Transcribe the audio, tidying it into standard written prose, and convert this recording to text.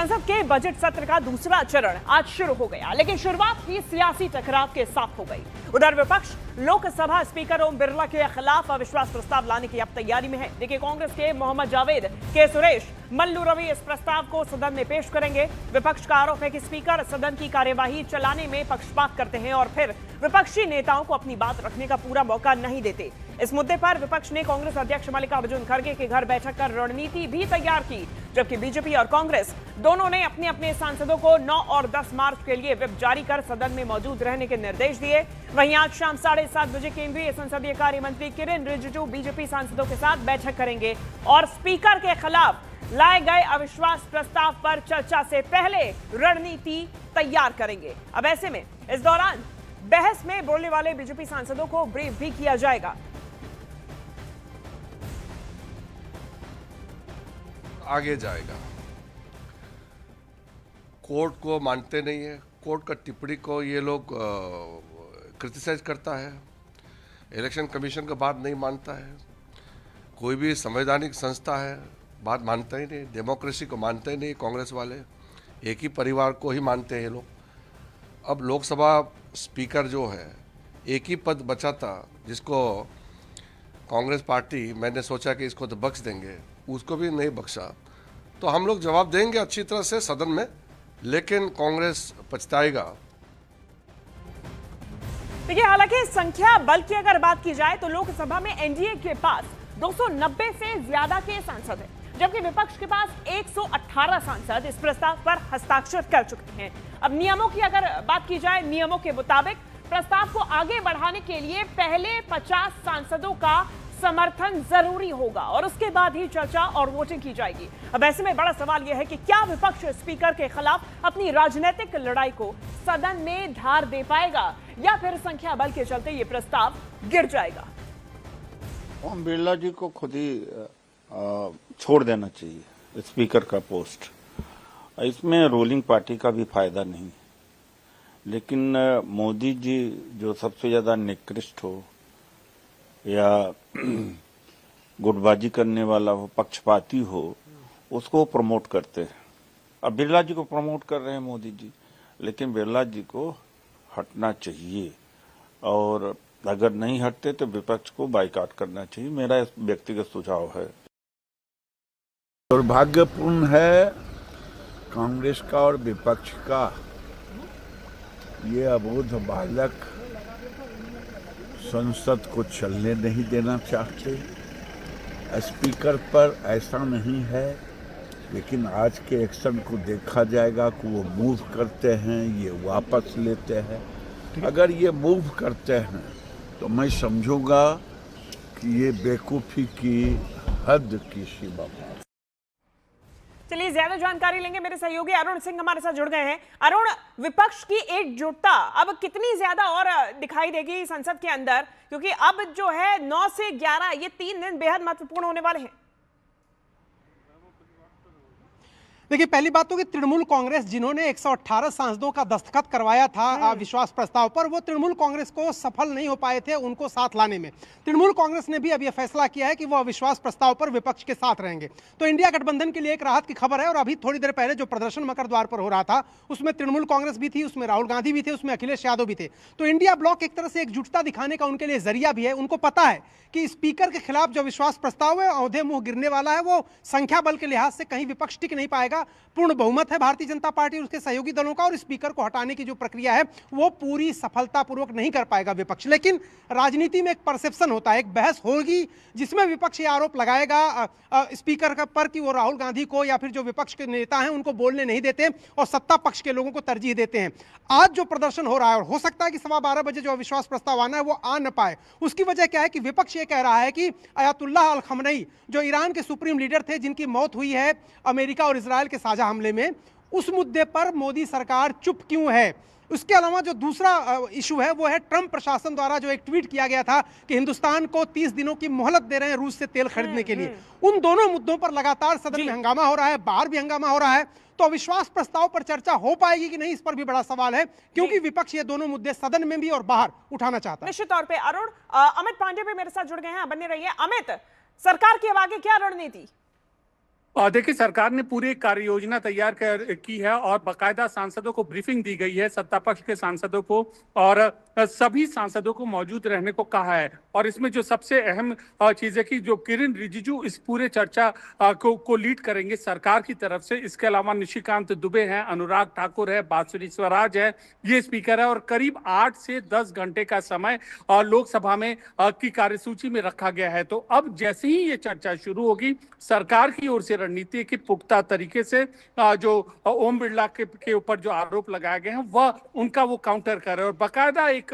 संसद के बजट सत्र का दूसरा चरण आज शुरू हो गया, लेकिन शुरुआत ही सियासी टकराव के साथ हो गई। उधर विपक्ष लोकसभा स्पीकर ओम बिरला के खिलाफ अविश्वास प्रस्ताव लाने की अब तैयारी में है। देखिए, कांग्रेस के मोहम्मद जावेद, के सुरेश, मल्लू रवि इस प्रस्ताव को सदन में पेश करेंगे। विपक्ष का आरोप है कि स्पीकर सदन की कार्यवाही चलाने में पक्षपात करते हैं और फिर विपक्षी नेताओं को अपनी बात रखने का पूरा मौका नहीं देते। इस मुद्दे पर विपक्ष ने कांग्रेस अध्यक्ष मल्लिकार्जुन खड़गे के घर बैठक कर रणनीति भी तैयार की, जबकि बीजेपी और कांग्रेस दोनों ने अपने अपने सांसदों को 9 और 10 मार्च के लिए व्हिप जारी कर सदन में मौजूद रहने के निर्देश दिए। वहीं आज शाम 7:30 बजे केंद्रीय संसदीय कार्य मंत्री किरेन रिजिजू बीजेपी सांसदों के साथ बैठक करेंगे और स्पीकर के खिलाफ लाए गए अविश्वास प्रस्ताव पर चर्चा से पहले रणनीति तैयार करेंगे। अब ऐसे में इस दौरान बहस में बोलने वाले बीजेपी सांसदों को ब्रीफ भी किया जाएगा। आगे जाएगा, कोर्ट को मानते नहीं है, कोर्ट का टिप्पणी को ये लोग क्रिटिसाइज करता है, इलेक्शन कमीशन का बात नहीं मानता है, कोई भी संवैधानिक संस्था है बात मानता ही नहीं, डेमोक्रेसी को मानते ही नहीं। कांग्रेस वाले एक ही परिवार को ही मानते हैं ये लोग। अब लोकसभा स्पीकर जो है, एक ही पद बचा था जिसको कांग्रेस पार्टी, मैंने सोचा कि इसको तो बख्श देंगे, उसको भी नहीं बख्शा। तो हम लोग जवाब देंगे अच्छी तरह से सदन में, लेकिन कांग्रेस पछताएगा। देखिए, हालांकि संख्या बल की अगर बात की जाए तो लोकसभा में एनडीए के पास 290 से ज्यादा के सांसद हैं, जबकि विपक्ष के पास 118 सांसद इस प्रस्ताव पर हस्ताक्षर कर चुके हैं। अब नियमों की अगर बात की जाए, नियमों के मुताबिक प्रस्ताव को आगे बढ़ाने के लिए पहले 50 सांसदों का समर्थन जरूरी होगा और उसके बाद ही चर्चा और वोटिंग की जाएगी। अब ऐसे में बड़ा सवाल यह है कि क्या विपक्ष स्पीकर के खिलाफ अपनी राजनीतिक लड़ाई को सदन में धार दे पाएगा या फिर संख्या बल के चलते यह प्रस्ताव गिर जाएगा। ओम बिरला जी को खुद ही छोड़ देना चाहिए स्पीकर का पोस्ट। इसमें रूलिंग पार्टी का भी फायदा नहीं, लेकिन मोदी जी जो सबसे ज्यादा निकृष्ट हो या गुटबाजी करने वाला हो, पक्षपाती हो, उसको प्रमोट करते हैं। अब बिरला जी को प्रमोट कर रहे हैं मोदी जी, लेकिन बिरला जी को हटना चाहिए और अगर नहीं हटते तो विपक्ष को बाइकआउट करना चाहिए। मेरा व्यक्तिगत सुझाव है। दुर्भाग्यपूर्ण है कांग्रेस का और विपक्ष का ये अबोध बालक संसद को चलने नहीं देना चाहते। स्पीकर पर ऐसा नहीं है, लेकिन आज के एक्शन को देखा जाएगा कि वो मूव करते हैं, ये वापस लेते हैं। अगर ये मूव करते हैं तो मैं समझूंगा कि ये बेवकूफ़ी की हद की सीमा है। चलिए, ज्यादा जानकारी लेंगे, मेरे सहयोगी अरुण सिंह हमारे साथ जुड़ गए हैं। अरुण, विपक्ष की एकजुटता अब कितनी ज्यादा और दिखाई देगी संसद के अंदर, क्योंकि अब जो है 9 से 11 ये 3 दिन बेहद महत्वपूर्ण होने वाले हैं। देखिए, पहली बात तो कि तृणमूल कांग्रेस जिन्होंने 118 सांसदों का दस्तखत करवाया था विश्वास प्रस्ताव पर, वो तृणमूल कांग्रेस को सफल नहीं हो पाए थे उनको साथ लाने में। तृणमूल कांग्रेस ने भी अब यह फैसला किया है कि वो अविश्वास प्रस्ताव पर विपक्ष के साथ रहेंगे। तो इंडिया गठबंधन के लिए एक राहत की खबर है। और अभी थोड़ी देर पहले जो प्रदर्शन मकर द्वार पर हो रहा था, उसमें तृणमूल कांग्रेस भी थी, उसमें राहुल गांधी भी थे, उसमें अखिलेश यादव भी थे। तो इंडिया ब्लॉक एक तरह से एकजुटता दिखाने का उनके लिए जरिया भी है। उनको पता है कि स्पीकर के खिलाफ जो विश्वास प्रस्ताव है, औंधे मुंह गिरने वाला है, वो संख्या बल के लिहाज से कहीं विपक्ष टिक नहीं पाएगा। पूर्ण बहुमत है भारतीय जनता पार्टी और उसके सहयोगी दलों का, और स्पीकर को हटाने की जो प्रक्रिया है वो पूरी सफलतापूर्वक नहीं कर पाएगा विपक्ष। लेकिन राजनीति में एक परसेप्शन होता है, एक बहस होगी जिसमें विपक्ष ये आरोप लगाएगा स्पीकर पर कि वो राहुल गांधी को या फिर जो विपक्ष के नेता हैं उनको बोलने नहीं देते और सत्ता पक्ष के लोगों को तरजीह देते हैं। आज जो प्रदर्शन हो रहा है, और हो सकता है कि 12:15 बजे जो अविश्वास प्रस्ताव आना है वो आ न पाए, उसकी वजह क्या है कि विपक्ष ये कह रहा है कि अयातुल्लाह अल खमनई जो ईरान के सुप्रीम लीडर थे, जिनकी मौत हुई है अमेरिका और इजरायल के साझा हमले में, उस मुद्दे पर मोदी सरकार चुप क्यों है। उसके अलावा जो दूसरा इशू है वो है ट्रंप प्रशासन द्वारा जो एक ट्वीट किया गया था कि हिंदुस्तान को 30 दिनों की मोहलत दे रहे हैं रूस से तेल खरीदने के लिए। उन दोनों मुद्दों पर लगातार सदन में हंगामा हो रहा है, बाहर भी हंगामा हो रहा है। तो अविश्वास प्रस्ताव पर चर्चा हो पाएगी कि नहीं, इस पर भी बड़ा सवाल है, क्योंकि विपक्ष ये दोनों मुद्दे सदन में भी और बाहर उठाना चाहता है। निश्चित तौर पर अरुण, अमित पांडे भी मेरे साथ जुड़ गए हैं, बने रहिए। अमित, सरकार की अब आगे क्या रणनीति? और देखिए, सरकार ने पूरी कार्य योजना तैयार की है और बाकायदा सांसदों को ब्रीफिंग दी गई है, सत्ता पक्ष के सांसदों को, और सभी सांसदों को मौजूद रहने को कहा है। और इसमें जो सबसे अहम चीज है कि जो किरण रिजिजू इस पूरे चर्चा को लीड करेंगे सरकार की तरफ से। इसके अलावा निशिकांत दुबे हैं, अनुराग ठाकुर है, बांसुरी स्वराज है, ये स्पीकर है। और करीब 8 से 10 घंटे का समय लोकसभा में की कार्यसूची में रखा गया है। तो अब जैसे ही ये चर्चा शुरू होगी, सरकार की ओर से रणनीति की पुख्ता तरीके से जो ओम बिरला के ऊपर जो आरोप लगाए गए हैं वह उनका वो काउंटर कर रहे हैं और बाकायदा एक